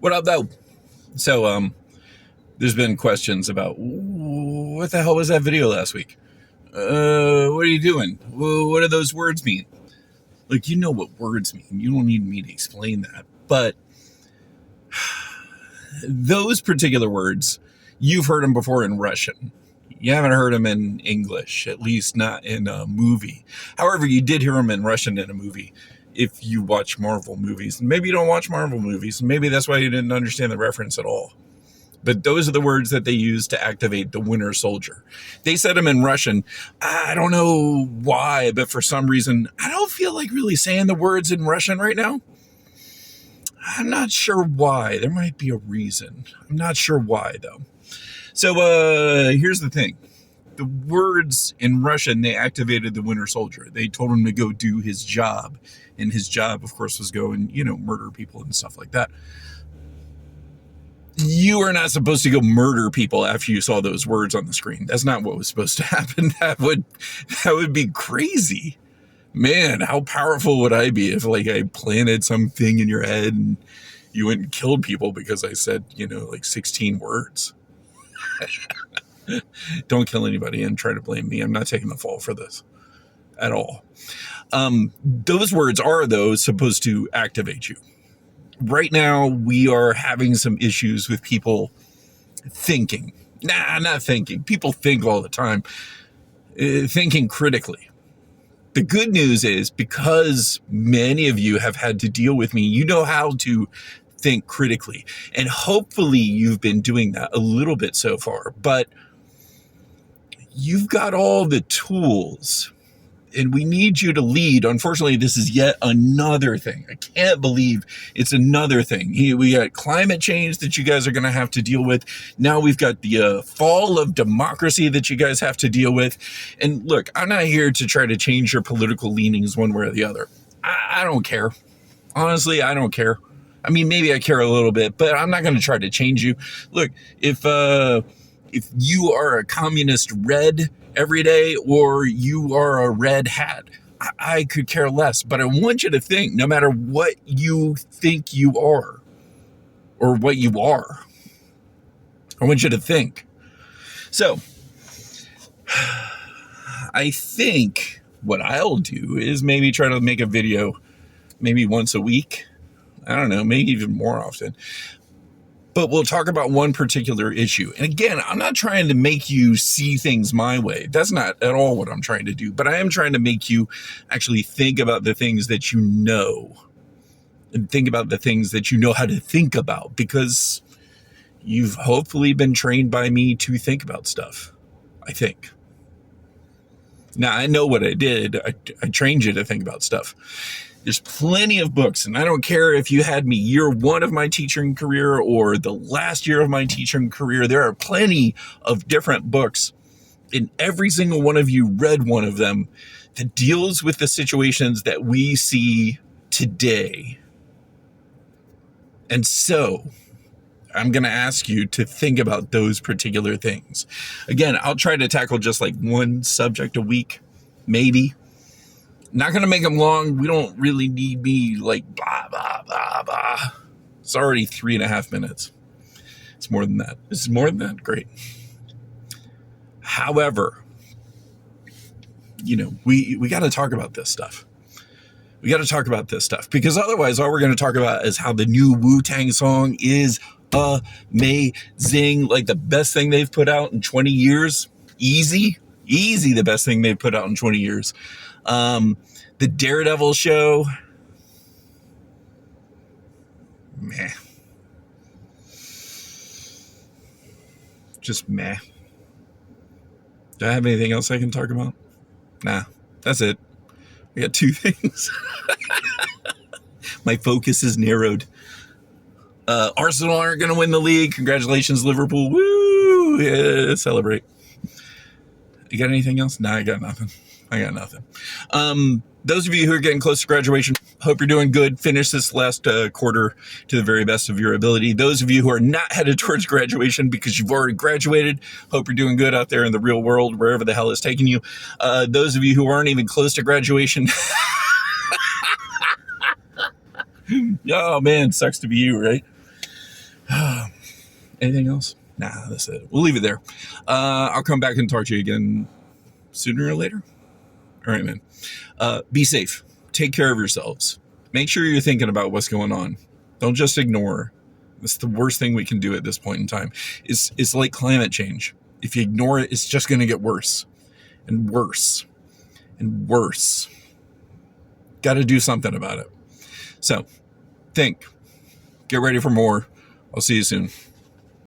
What up, though? So, there's been questions about what the hell was that video last week? What are you doing? What do those words mean? Like, you know what words mean. You don't need me to explain that. But those particular words, you've heard them before in Russian. You haven't heard them in English, at least not in a movie. However, you did hear them in Russian in a movie if you watch Marvel movies. Maybe you don't watch Marvel movies. Maybe that's why you didn't understand the reference at all. But those are the words that they use to activate the Winter Soldier. They said them in Russian. I don't know why, but for some reason, I don't feel like really saying the words in Russian right now. I'm not sure why. There might be a reason. I'm not sure why, though. So here's the thing. The words in Russian, they activated the Winter Soldier. They told him to go do his job. And his job, of course, was go and, murder people and stuff like that. You are not supposed to go murder people after you saw those words on the screen. That's not what was supposed to happen. That would be crazy. Man, how powerful would I be if I planted something in your head and you went and killed people because I said, 16 words. Don't kill anybody and try to blame me. I'm not taking the fall for this at all. Those words are, though, supposed to activate you. Right now, we are having some issues with people thinking. Not thinking. People think all the time. Thinking critically. The good news is, because many of you have had to deal with me, you know how to think critically. And hopefully you've been doing that a little bit so far. But you've got all the tools. And we need you to lead. Unfortunately, this is yet another thing. I can't believe it's another thing. We got climate change that you guys are going to have to deal with. Now we've got the fall of democracy that you guys have to deal with. And look, I'm not here to try to change your political leanings one way or the other. I don't care. Honestly, I don't care. I mean, maybe I care a little bit, but I'm not going to try to change you. Look, if you are a communist red every day or you are a red hat, I could care less. But I want you to think, no matter what you think you are or what you are, I want you to think. So I think what I'll do is maybe try to make a video maybe once a week. I don't know, maybe even more often. But we'll talk about one particular issue. And again, I'm not trying to make you see things my way. That's not at all what I'm trying to do. But I am trying to make you actually think about the things that you know. And think about the things that you know how to think about. Because you've hopefully been trained by me to think about stuff, I think. Now, I know what I did. I trained you to think about stuff. There's plenty of books, and I don't care if you had me year one of my teaching career or the last year of my teaching career. There are plenty of different books, and every single one of you read one of them that deals with the situations that we see today. And so I'm going to ask you to think about those particular things. Again, I'll try to tackle just one subject a week, maybe. Not going to make them long. We don't really need me blah, blah, blah, blah. It's already 3.5 minutes. It's more than that. This is more than that. Great. However, we got to talk about this stuff. We got to talk about this stuff because otherwise all we're going to talk about is how the new Wu-Tang song is amazing. Like the best thing they've put out in 20 years. Easy the best thing they've put out in 20 years. The Daredevil show, meh. Just meh. Do I have anything else I can talk about? Nah, that's it. I got 2 things. My focus is narrowed. Arsenal aren't going to win the league. Congratulations, Liverpool. Woo! Yeah, celebrate. You got anything else? Nah, I got nothing. Those of you who are getting close to graduation, hope you're doing good. Finish this last quarter to the very best of your ability. Those of you who are not headed towards graduation because you've already graduated, hope you're doing good out there in the real world, wherever the hell it's taking you. Those of you who aren't even close to graduation, oh man, sucks to be you, right? Anything else? Nah, that's it. We'll leave it there. I'll come back and talk to you again sooner or later. All right, man. Be safe. Take care of yourselves. Make sure you're thinking about what's going on. Don't just ignore. That's the worst thing we can do at this point in time. It's like climate change. If you ignore it, it's just going to get worse and worse and worse. Got to do something about it. So, think. Get ready for more. I'll see you soon.